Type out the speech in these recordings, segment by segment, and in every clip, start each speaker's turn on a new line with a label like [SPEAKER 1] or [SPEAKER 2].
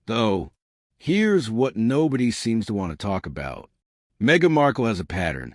[SPEAKER 1] Though, here's what nobody seems to want to talk about. Meghan Markle has a pattern,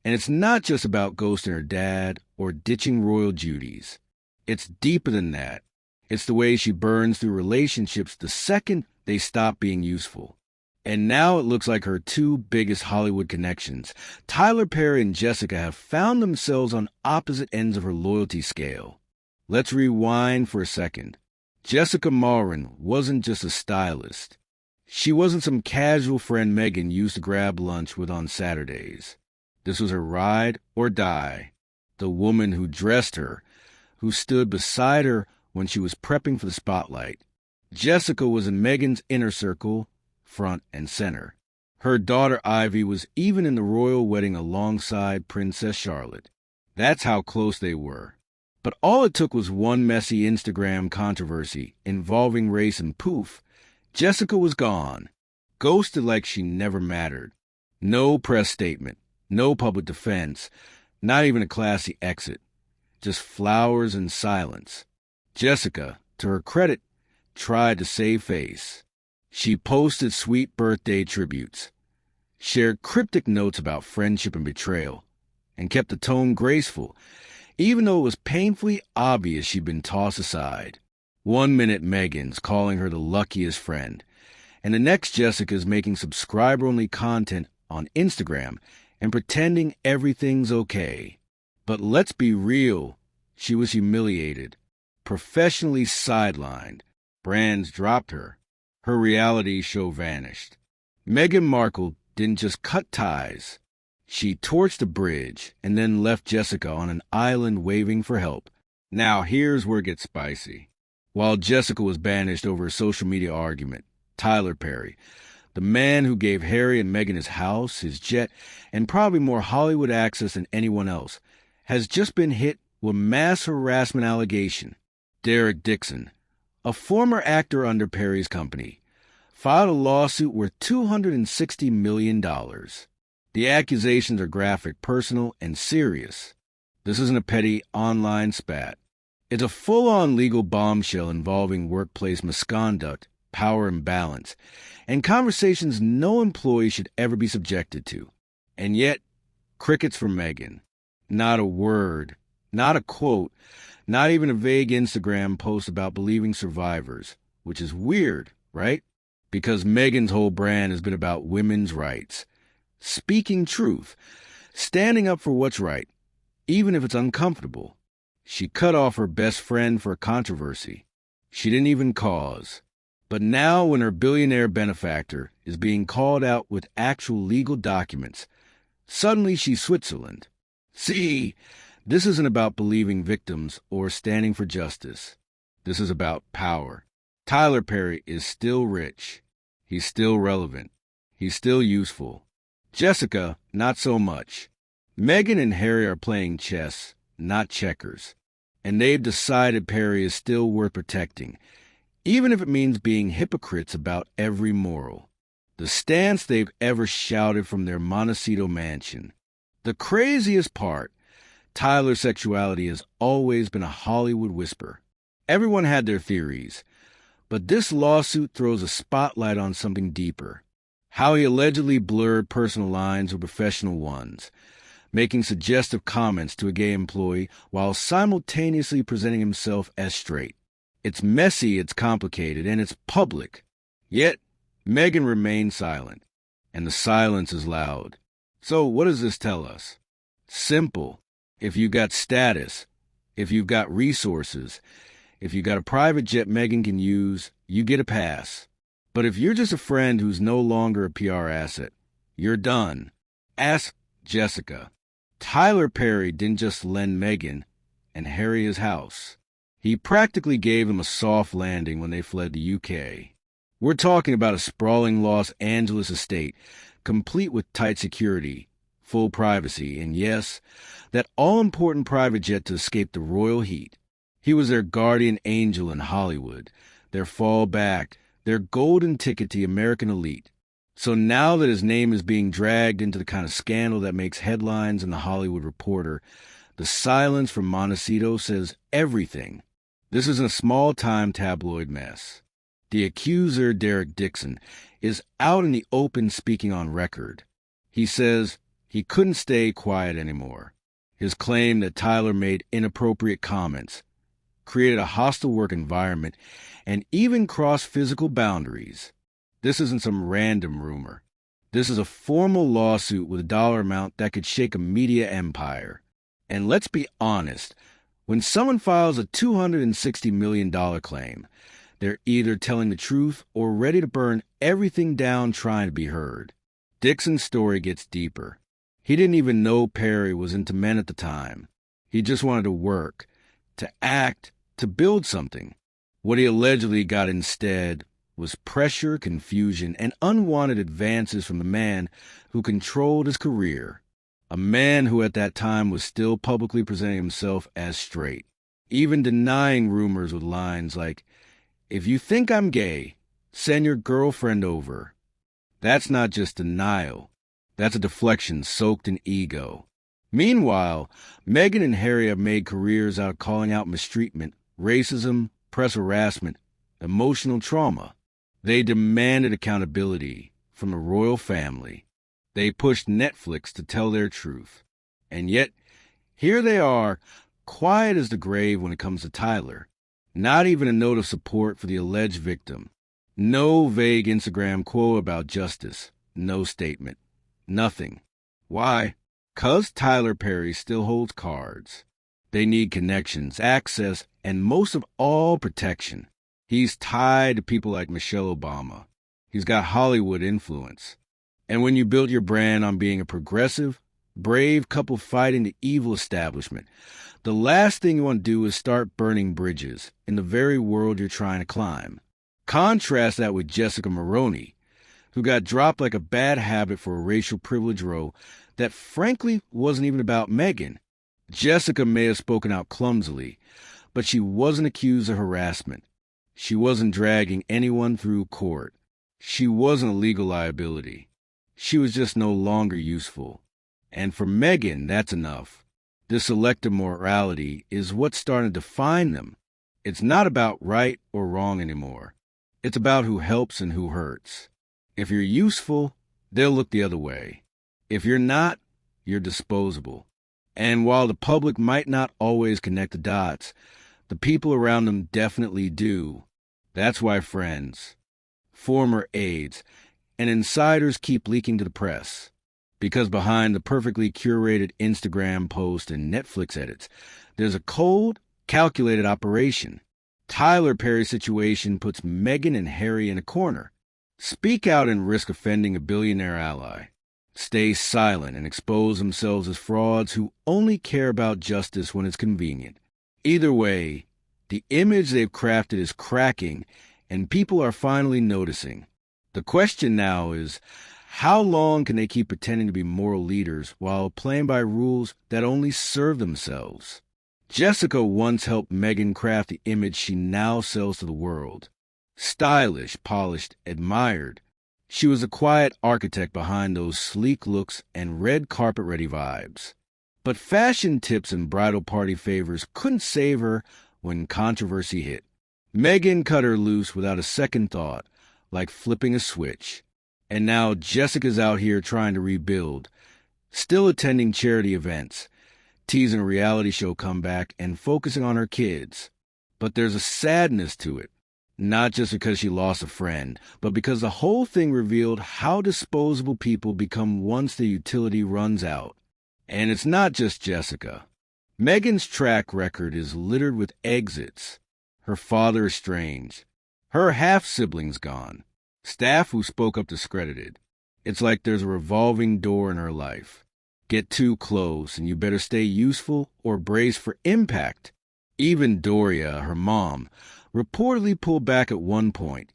[SPEAKER 1] and it's not just about ghosting her dad or ditching royal duties. It's deeper than that. It's the way she burns through relationships the second they stop being useful. And now it looks like her two biggest Hollywood connections, Tyler Perry and Jessica, have found themselves on opposite ends of her loyalty scale. Let's rewind for a second. Jessica Mulroney wasn't just a stylist. She wasn't some casual friend Meghan used to grab lunch with on Saturdays. This was her ride or die, the woman who dressed her, who stood beside her when she was prepping for the spotlight. Jessica was in Meghan's inner circle, front and center. Her daughter Ivy was even in the royal wedding alongside Princess Charlotte. That's how close they were. But all it took was one messy Instagram controversy involving race, and poof, Jessica was gone, ghosted like she never mattered. No press statement, no public defense, not even a classy exit. Just flowers and silence. Jessica, to her credit, tried to save face. She posted sweet birthday tributes, shared cryptic notes about friendship and betrayal, and kept the tone graceful, even though it was painfully obvious she'd been tossed aside. 1 minute Meghan's calling her the luckiest friend, and the next Jessica's making subscriber-only content on Instagram and pretending everything's okay. But let's be real, she was humiliated, professionally sidelined. Brands dropped her. Her reality show vanished. Meghan Markle didn't just cut ties. She torched a bridge and then left Jessica on an island waving for help. Now here's where it gets spicy. While Jessica was banished over a social media argument, Tyler Perry, the man who gave Harry and Meghan his house, his jet, and probably more Hollywood access than anyone else, has just been hit with mass harassment allegation. Derek Dixon, a former actor under Perry's company, filed a lawsuit worth $260 million. The accusations are graphic, personal, and serious. This isn't a petty online spat. It's a full-on legal bombshell involving workplace misconduct, power imbalance, and conversations no employee should ever be subjected to. And yet, crickets from Meghan. Not a word, not a quote, not even a vague Instagram post about believing survivors, which is weird, right? Because Meghan's whole brand has been about women's rights. Speaking truth, standing up for what's right, even if it's uncomfortable. She cut off her best friend for a controversy she didn't even cause. But now when her billionaire benefactor is being called out with actual legal documents, suddenly she's Switzerland. See, this isn't about believing victims or standing for justice. This is about power. Tyler Perry is still rich. He's still relevant. He's still useful. Jessica, not so much. Meghan and Harry are playing chess, not checkers. And they've decided Perry is still worth protecting, even if it means being hypocrites about every moral. The stance they've ever shouted from their Montecito mansion. The craziest part, Tyler's sexuality has always been a Hollywood whisper. Everyone had their theories, but this lawsuit throws a spotlight on something deeper. How he allegedly blurred personal lines with professional ones, making suggestive comments to a gay employee while simultaneously presenting himself as straight. It's messy, it's complicated, and it's public. Yet, Meghan remains silent, and the silence is loud. So what does this tell us? Simple. If you've got status, if you've got resources, if you've got a private jet Meghan can use, you get a pass. But if you're just a friend who's no longer a PR asset, you're done. Ask Jessica. Tyler Perry didn't just lend Meghan and Harry his house. He practically gave them a soft landing when they fled the UK. We're talking about a sprawling Los Angeles estate, complete with tight security, full privacy, and yes, that all-important private jet to escape the royal heat. He was their guardian angel in Hollywood, their fallback, their golden ticket to the American elite. So now that his name is being dragged into the kind of scandal that makes headlines in the Hollywood Reporter, the silence from Montecito says everything. This isn't a small-time tabloid mess. The accuser, Derek Dixon, is out in the open speaking on record. He says he couldn't stay quiet anymore. His claim that Tyler made inappropriate comments, created a hostile work environment, and even crossed physical boundaries. This isn't some random rumor. This is a formal lawsuit with a dollar amount that could shake a media empire. And let's be honest, when someone files a $260 million claim, they're either telling the truth or ready to burn everything down trying to be heard. Dixon's story gets deeper. He didn't even know Perry was into men at the time. He just wanted to work, to act, to build something. What he allegedly got instead was pressure, confusion, and unwanted advances from the man who controlled his career. A man who at that time was still publicly presenting himself as straight, even denying rumors with lines like, "If you think I'm gay, send your girlfriend over." That's not just denial. That's a deflection soaked in ego. Meanwhile, Meghan and Harry have made careers out of calling out mistreatment, racism, press harassment, emotional trauma. They demanded accountability from the royal family. They pushed Netflix to tell their truth. And yet, here they are, quiet as the grave when it comes to Tyler. Not even a note of support for the alleged victim. No vague Instagram quote about justice. No statement. Nothing. Why? 'Cause Tyler Perry still holds cards. They need connections, access, and most of all, protection. He's tied to people like Michelle Obama. He's got Hollywood influence. And when you build your brand on being a progressive, brave couple fighting the evil establishment, the last thing you want to do is start burning bridges in the very world you're trying to climb. Contrast that with Jessica Mulroney, who got dropped like a bad habit for a racial privilege row that frankly wasn't even about Meghan. Jessica may have spoken out clumsily, but she wasn't accused of harassment. She wasn't dragging anyone through court. She wasn't a legal liability. She was just no longer useful. And for Meghan, that's enough. This selective morality is what's starting to define them. It's not about right or wrong anymore. It's about who helps and who hurts. If you're useful, they'll look the other way. If you're not, you're disposable. And while the public might not always connect the dots, the people around them definitely do. That's why friends, former aides, and insiders keep leaking to the press. Because behind the perfectly curated Instagram post and Netflix edits, there's a cold, calculated operation. Tyler Perry's situation puts Meghan and Harry in a corner. Speak out and risk offending a billionaire ally. Stay silent and expose themselves as frauds who only care about justice when it's convenient. Either way, the image they've crafted is cracking, and people are finally noticing. The question now is, how long can they keep pretending to be moral leaders while playing by rules that only serve themselves? Jessica once helped Meghan craft the image she now sells to the world. Stylish, polished, admired. She was a quiet architect behind those sleek looks and red carpet-ready vibes. But fashion tips and bridal party favors couldn't save her when controversy hit. Meghan cut her loose without a second thought, like flipping a switch. And now Jessica's out here trying to rebuild, still attending charity events, teasing a reality show comeback and focusing on her kids. But there's a sadness to it. Not just because she lost a friend, but because the whole thing revealed how disposable people become once their utility runs out. And it's not just Jessica. Meghan's track record is littered with exits. Her father estranged. Her half-siblings gone. Staff who spoke up discredited. It's like there's a revolving door in her life. Get too close and you better stay useful or brace for impact. Even Doria, her mom, reportedly pulled back at one point,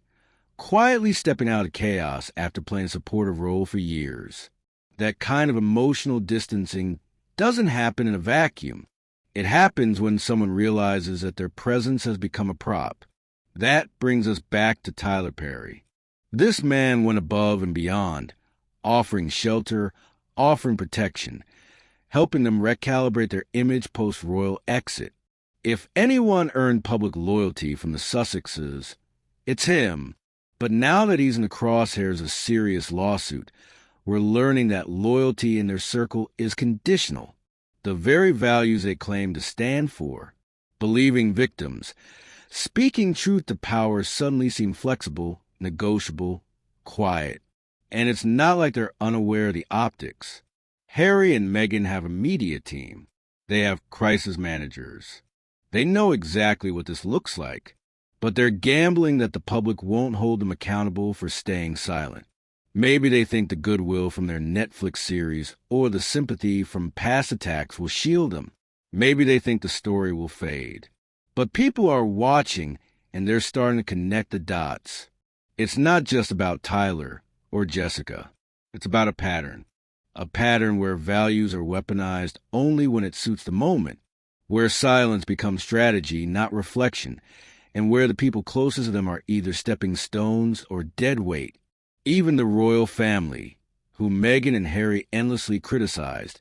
[SPEAKER 1] quietly stepping out of chaos after playing a supportive role for years. That kind of emotional distancing doesn't happen in a vacuum. It happens when someone realizes that their presence has become a prop. That brings us back to Tyler Perry. This man went above and beyond, offering shelter, offering protection, helping them recalibrate their image post-royal exit. If anyone earned public loyalty from the Sussexes, It's him. But now that he's in the crosshairs of a serious lawsuit, we're learning that loyalty in their circle is conditional. The very values they claim to stand for, believing victims, speaking truth to power, suddenly seem flexible, negotiable, quiet. And it's not like they're unaware of the optics. Harry and Meghan have a media team. They have crisis managers. They know exactly what this looks like, but they're gambling that the public won't hold them accountable for staying silent. Maybe they think the goodwill from their Netflix series or the sympathy from past attacks will shield them. Maybe they think the story will fade. But people are watching, and they're starting to connect the dots. It's not just about Tyler or Jessica. It's about a pattern. A pattern where values are weaponized only when it suits the moment, where silence becomes strategy, not reflection, and where the people closest to them are either stepping stones or dead weight. Even the royal family, who Meghan and Harry endlessly criticized,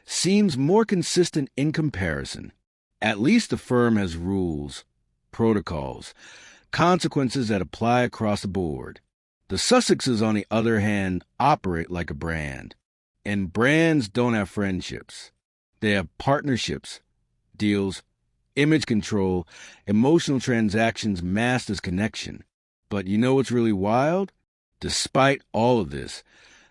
[SPEAKER 1] seems more consistent in comparison. At least the firm has rules, protocols, consequences that apply across the board. The Sussexes, on the other hand, operate like a brand. And brands don't have friendships. They have partnerships, deals, image control, emotional transactions masked as connection. But you know what's really wild? Despite all of this,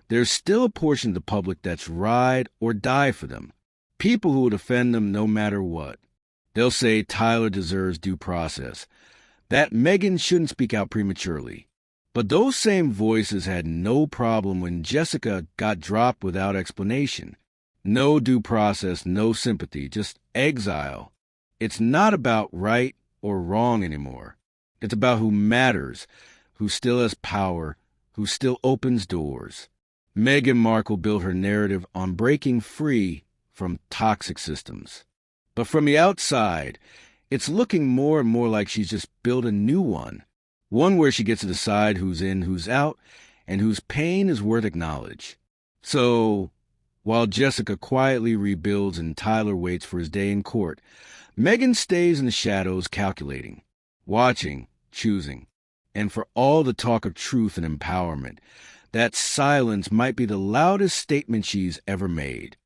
[SPEAKER 1] there's still a portion of the public that's ride or die for them. People who will defend them no matter what. They'll say Tyler deserves due process, that Meghan shouldn't speak out prematurely. But those same voices had no problem when Jessica got dropped without explanation. No due process, no sympathy, just exile. It's not about right or wrong anymore. It's about who matters, who still has power, who still opens doors. Meghan Markle built her narrative on breaking free from toxic systems. But from the outside, it's looking more and more like she's just built a new one. One where she gets to decide who's in, who's out, and whose pain is worth acknowledge. So, while Jessica quietly rebuilds and Tyler waits for his day in court, Meghan stays in the shadows calculating, watching, choosing. And for all the talk of truth and empowerment, that silence might be the loudest statement she's ever made.